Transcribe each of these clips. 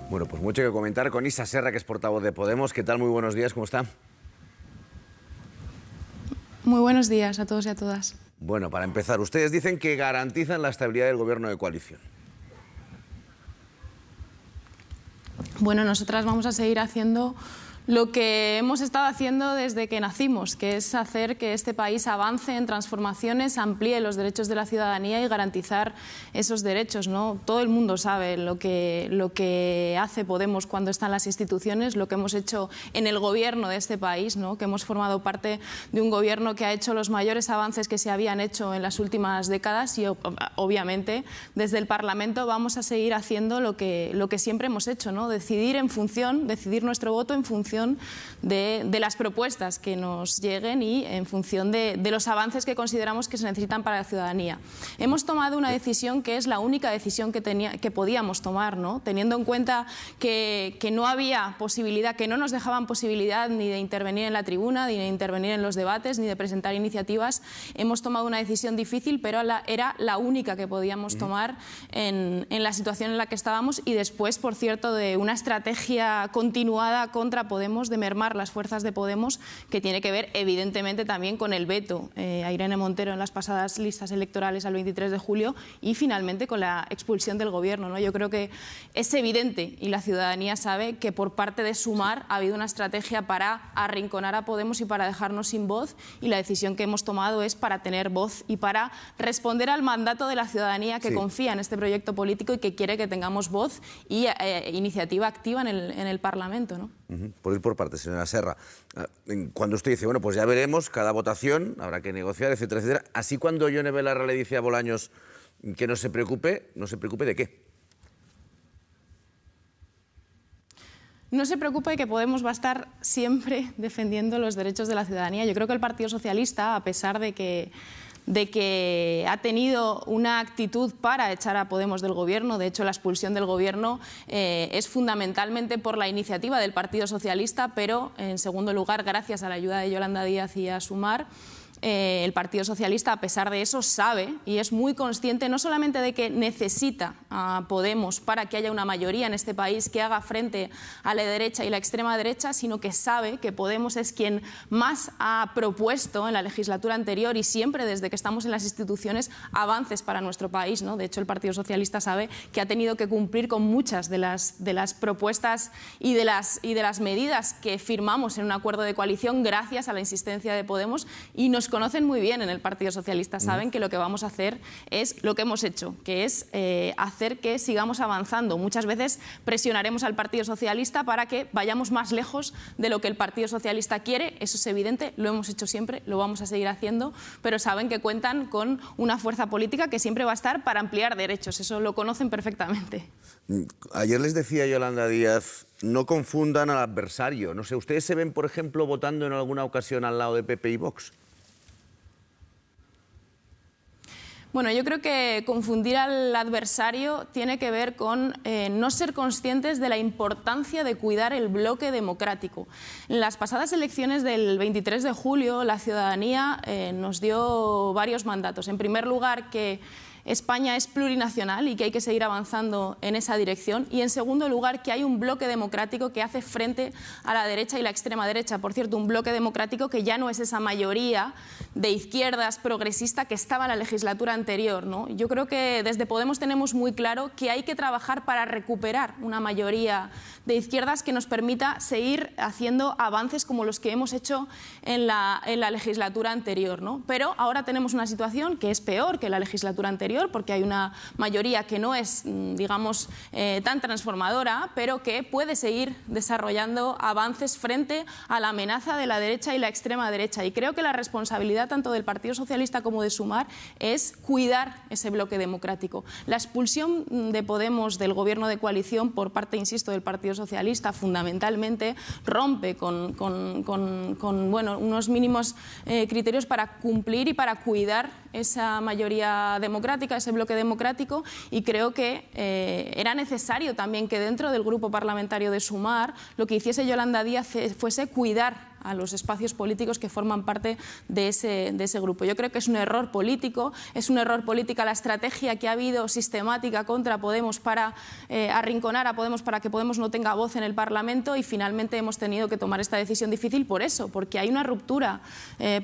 Bueno, pues mucho que comentar con Isa Serra, que es portavoz de Podemos. ¿Qué tal? Muy buenos días, ¿cómo está? Muy buenos días a todos y a todas. Bueno, para empezar, ustedes dicen que garantizan la estabilidad del gobierno de coalición. Bueno, nosotras vamos a seguir haciendo lo que hemos estado haciendo desde que nacimos, que es hacer que este país avance en transformaciones, amplíe los derechos de la ciudadanía y garantizar esos derechos, ¿no? Todo el mundo sabe lo que hace Podemos cuando está en las instituciones, lo que hemos hecho en el gobierno de este país, ¿no? Que hemos formado parte de un gobierno que ha hecho los mayores avances que se habían hecho en las últimas décadas y obviamente desde el Parlamento vamos a seguir haciendo lo que siempre hemos hecho, ¿no? Decidir nuestro voto en función de las propuestas que nos lleguen y en función de los avances que consideramos que se necesitan para la ciudadanía. Hemos tomado una decisión que es la única decisión que podíamos tomar, ¿no? Teniendo en cuenta que no había posibilidad, que no nos dejaban posibilidad ni de intervenir en la tribuna, ni de intervenir en los debates, ni de presentar iniciativas. Hemos tomado una decisión difícil, pero era la única que podíamos tomar en la situación en la que estábamos y después, por cierto, de una estrategia continuada contra Podemos, de mermar las fuerzas de Podemos, que tiene que ver evidentemente también con el veto a Irene Montero en las pasadas listas electorales al 23 de julio y finalmente con la expulsión del gobierno, ¿no? Yo creo que es evidente y la ciudadanía sabe que por parte de Sumar ha habido una estrategia para arrinconar a Podemos y para dejarnos sin voz, y la decisión que hemos tomado es para tener voz y para responder al mandato de la ciudadanía que confía en este proyecto político y que quiere que tengamos voz y iniciativa activa en el Parlamento, ¿no? Por ir por partes, señora Serra. Cuando usted dice, bueno, pues ya veremos, cada votación, habrá que negociar, etcétera, etcétera. Así cuando Yone Belarra le dice a Bolaños que no se preocupe ¿de qué? No se preocupe de que Podemos va a estar siempre defendiendo los derechos de la ciudadanía. Yo creo que el Partido Socialista, a pesar de que ha tenido una actitud para echar a Podemos del gobierno, de hecho la expulsión del gobierno es fundamentalmente por la iniciativa del Partido Socialista, pero en segundo lugar, gracias a la ayuda de Yolanda Díaz y a Sumar, el Partido Socialista, a pesar de eso, sabe y es muy consciente no solamente de que necesita a Podemos para que haya una mayoría en este país que haga frente a la derecha y la extrema derecha, sino que sabe que Podemos es quien más ha propuesto en la legislatura anterior y siempre desde que estamos en las instituciones avances para nuestro país, ¿no? De hecho, el Partido Socialista sabe que ha tenido que cumplir con muchas de las propuestas y de las medidas que firmamos en un acuerdo de coalición gracias a la insistencia de Podemos, y nos conocen muy bien en el Partido Socialista, saben que lo que vamos a hacer es lo que hemos hecho, que es hacer que sigamos avanzando. Muchas veces presionaremos al Partido Socialista para que vayamos más lejos de lo que el Partido Socialista quiere, eso es evidente, lo hemos hecho siempre, lo vamos a seguir haciendo, pero saben que cuentan con una fuerza política que siempre va a estar para ampliar derechos, eso lo conocen perfectamente. Ayer les decía Yolanda Díaz, no confundan al adversario. No sé, ¿ustedes se ven, por ejemplo, votando en alguna ocasión al lado de PP y Vox? Bueno, yo creo que confundir al adversario tiene que ver con no ser conscientes de la importancia de cuidar el bloque democrático. En las pasadas elecciones del 23 de julio, la ciudadanía nos dio varios mandatos. En primer lugar, que España es plurinacional y que hay que seguir avanzando en esa dirección. Y en segundo lugar, que hay un bloque democrático que hace frente a la derecha y la extrema derecha. Por cierto, un bloque democrático que ya no es esa mayoría de izquierdas progresista que estaba en la legislatura anterior, ¿no? Yo creo que desde Podemos tenemos muy claro que hay que trabajar para recuperar una mayoría de izquierdas que nos permita seguir haciendo avances como los que hemos hecho en la legislatura anterior, ¿no? Pero ahora tenemos una situación que es peor que la legislatura anterior, porque hay una mayoría que no es, digamos, tan transformadora, pero que puede seguir desarrollando avances frente a la amenaza de la derecha y la extrema derecha. Y creo que la responsabilidad tanto del Partido Socialista como de Sumar es cuidar ese bloque democrático. La expulsión de Podemos del gobierno de coalición por parte, insisto, del Partido Socialista fundamentalmente rompe con bueno, unos mínimos criterios para cumplir y para cuidar esa mayoría democrática, ese bloque democrático, y creo que era necesario también que dentro del grupo parlamentario de Sumar lo que hiciese Yolanda Díaz fuese cuidar a los espacios políticos que forman parte de ese grupo. Yo creo que es un error político, la estrategia que ha habido sistemática contra Podemos para arrinconar a Podemos, para que Podemos no tenga voz en el Parlamento, y finalmente hemos tenido que tomar esta decisión difícil por eso, porque hay una ruptura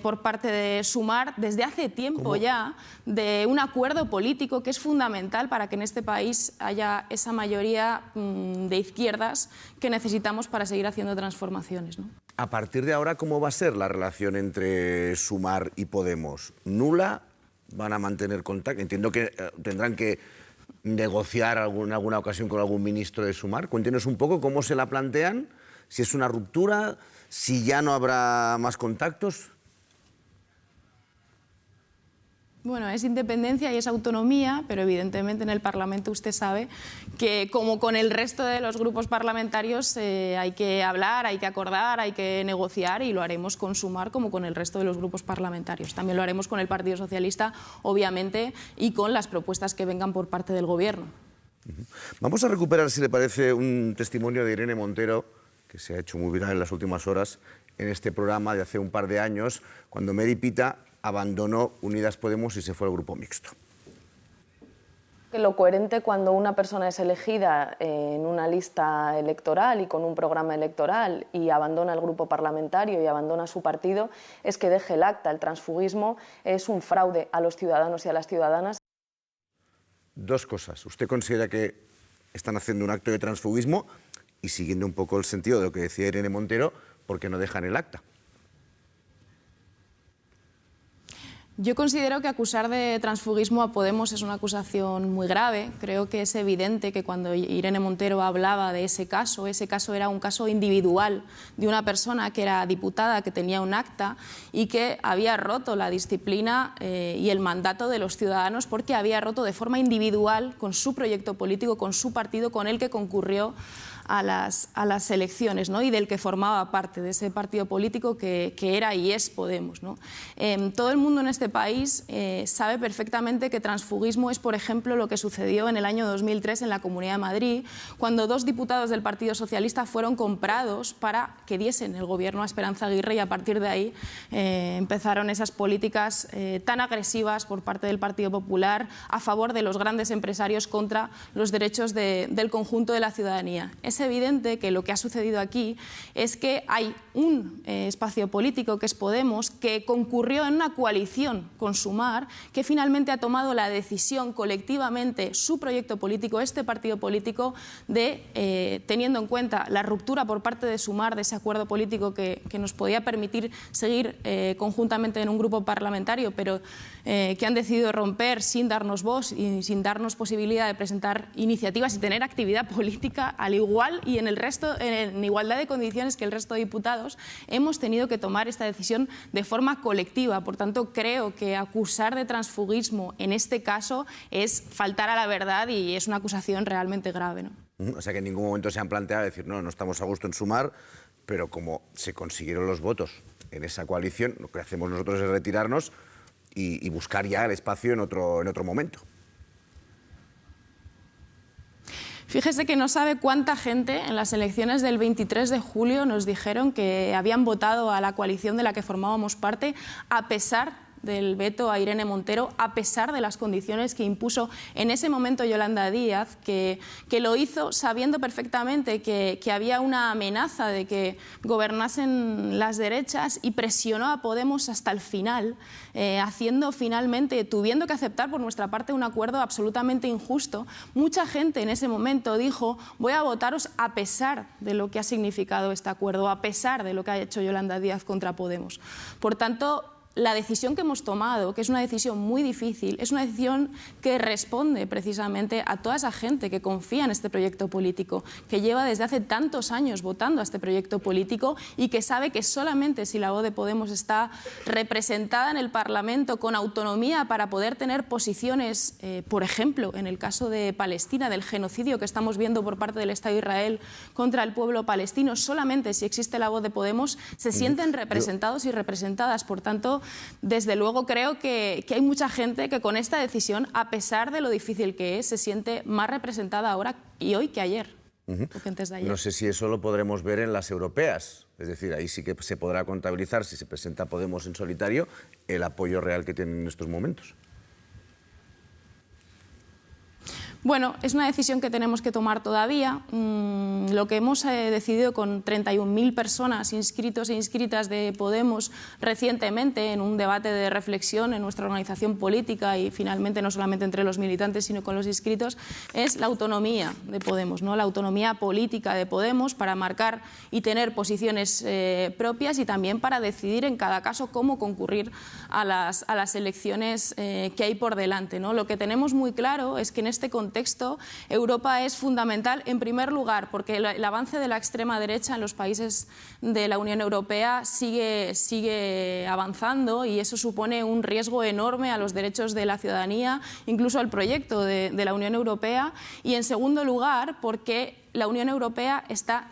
por parte de Sumar desde hace tiempo ya de un acuerdo político que es fundamental para que en este país haya esa mayoría de izquierdas que necesitamos para seguir haciendo transformaciones, ¿no? A partir de ahora, ¿cómo va a ser la relación entre Sumar y Podemos? ¿Nula? ¿Van a mantener contacto? Entiendo que tendrán que negociar en alguna ocasión con algún ministro de Sumar. Cuéntenos un poco cómo se la plantean, si es una ruptura, si ya no habrá más contactos. Bueno, es independencia y es autonomía, pero evidentemente en el Parlamento usted sabe que, como con el resto de los grupos parlamentarios, hay que hablar, hay que acordar, hay que negociar, y lo haremos con Sumar como con el resto de los grupos parlamentarios. También lo haremos con el Partido Socialista, obviamente, y con las propuestas que vengan por parte del Gobierno. Vamos a recuperar, si le parece, un testimonio de Irene Montero, que se ha hecho muy viral en las últimas horas en este programa de hace un par de años, cuando Mary Pita abandonó Unidas Podemos y se fue al grupo mixto. Lo coherente cuando una persona es elegida en una lista electoral y con un programa electoral y abandona el grupo parlamentario y abandona su partido es que deje el acta. El transfugismo es un fraude a los ciudadanos y a las ciudadanas. Dos cosas. ¿Usted considera que están haciendo un acto de transfugismo? Y siguiendo un poco el sentido de lo que decía Irene Montero, ¿por qué no dejan el acta? Yo considero que acusar de transfugismo a Podemos es una acusación muy grave. Creo que es evidente que cuando Irene Montero hablaba de ese caso era un caso individual de una persona que era diputada, que tenía un acta y que había roto la disciplina y el mandato de los ciudadanos, porque había roto de forma individual con su proyecto político, con su partido, con el que concurrió a las elecciones, ¿no? Y del que formaba parte, de ese partido político que era y es Podemos, ¿no? Todo el mundo en este país sabe perfectamente que transfugismo es, por ejemplo, lo que sucedió en el año 2003 en la Comunidad de Madrid, cuando 2 diputados del Partido Socialista fueron comprados para que diesen el gobierno a Esperanza Aguirre, y a partir de ahí empezaron esas políticas tan agresivas por parte del Partido Popular a favor de los grandes empresarios contra los derechos del conjunto de la ciudadanía. Es evidente que lo que ha sucedido aquí es que hay un espacio político, que es Podemos, que concurrió en una coalición con Sumar, que finalmente ha tomado la decisión colectivamente, su proyecto político, este partido político, de, teniendo en cuenta la ruptura por parte de Sumar de ese acuerdo político que nos podía permitir seguir conjuntamente en un grupo parlamentario, pero que han decidido romper sin darnos voz y sin darnos posibilidad de presentar iniciativas y tener actividad política al igual y en igualdad de condiciones que el resto de diputados. Hemos tenido que tomar esta decisión de forma colectiva. Por tanto, creo que acusar de transfugismo en este caso es faltar a la verdad y es una acusación realmente grave, ¿no? O sea, que en ningún momento se han planteado decir, no estamos a gusto en Sumar, pero como se consiguieron los votos en esa coalición, lo que hacemos nosotros es retirarnos y buscar ya el espacio en otro momento. Fíjese que no sabe cuánta gente en las elecciones del 23 de julio nos dijeron que habían votado a la coalición de la que formábamos parte a pesar del veto a Irene Montero, a pesar de las condiciones que impuso en ese momento Yolanda Díaz, que lo hizo sabiendo perfectamente que había una amenaza de que gobernasen las derechas, y presionó a Podemos hasta el final, tuviendo que aceptar por nuestra parte un acuerdo absolutamente injusto. Mucha gente en ese momento dijo: voy a votaros a pesar de lo que ha significado este acuerdo, a pesar de lo que ha hecho Yolanda Díaz contra Podemos. Por tanto, la decisión que hemos tomado, que es una decisión muy difícil, es una decisión que responde precisamente a toda esa gente que confía en este proyecto político, que lleva desde hace tantos años votando a este proyecto político y que sabe que solamente si la voz de Podemos está representada en el Parlamento con autonomía para poder tener posiciones, por ejemplo, en el caso de Palestina, del genocidio que estamos viendo por parte del Estado de Israel contra el pueblo palestino, solamente si existe la voz de Podemos se sienten representados y representadas. Por tanto, desde luego creo que hay mucha gente que con esta decisión, a pesar de lo difícil que es, se siente más representada ahora y hoy que ayer. Que antes de ayer. No sé si eso lo podremos ver en las europeas. Es decir, ahí sí que se podrá contabilizar, si se presenta Podemos en solitario, el apoyo real que tienen en estos momentos. Bueno, es una decisión que tenemos que tomar todavía. Lo que hemos decidido con 31.000 personas inscritos e inscritas de Podemos recientemente en un debate de reflexión en nuestra organización política y finalmente no solamente entre los militantes sino con los inscritos, es la autonomía de Podemos, ¿no? La autonomía política de Podemos para marcar y tener posiciones propias y también para decidir en cada caso cómo concurrir a las elecciones que hay por delante, ¿no? Lo que tenemos muy claro es que en este contexto Europa es fundamental, en primer lugar, porque el avance de la extrema derecha en los países de la Unión Europea sigue avanzando y eso supone un riesgo enorme a los derechos de la ciudadanía, incluso al proyecto de la Unión Europea. Y en segundo lugar, porque la Unión Europea está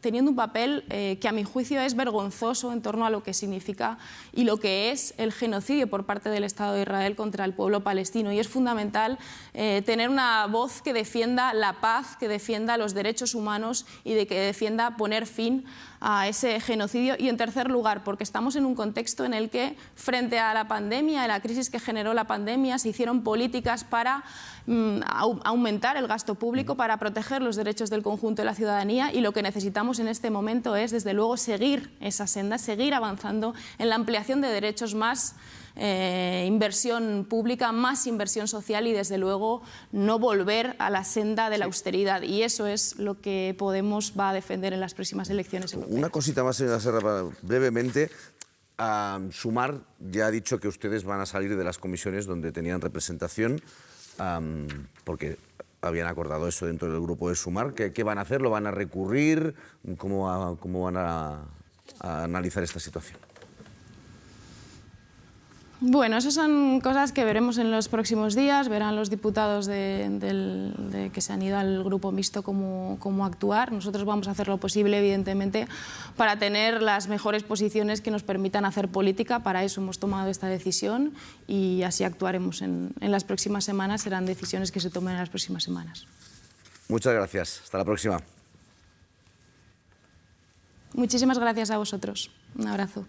teniendo un papel que a mi juicio es vergonzoso en torno a lo que significa y lo que es el genocidio por parte del Estado de Israel contra el pueblo palestino. Y es fundamental tener una voz que defienda la paz, que defienda los derechos humanos y que defienda poner fin a ese genocidio. Y en tercer lugar, porque estamos en un contexto en el que, frente a la pandemia, a la crisis que generó la pandemia, se hicieron políticas para aumentar el gasto público, para proteger los derechos del conjunto de la ciudadanía, y lo que necesitamos en este momento es, desde luego, seguir esa senda, seguir avanzando en la ampliación de derechos, más inversión pública, más inversión social y, desde luego, no volver a la senda de la austeridad. Y eso es lo que Podemos va a defender en las próximas elecciones europeas. Una cosita más, señora Serra, brevemente. Sumar ya ha dicho que ustedes van a salir de las comisiones donde tenían representación, porque habían acordado eso dentro del grupo de Sumar. ¿Qué van a hacer? ¿Lo van a recurrir? ¿Cómo van a analizar esta situación? Bueno, esas son cosas que veremos en los próximos días. Verán los diputados que se han ido al grupo mixto cómo actuar. Nosotros vamos a hacer lo posible, evidentemente, para tener las mejores posiciones que nos permitan hacer política. Para eso hemos tomado esta decisión y así actuaremos en las próximas semanas. Serán decisiones que se tomen en las próximas semanas. Muchas gracias. Hasta la próxima. Muchísimas gracias a vosotros. Un abrazo.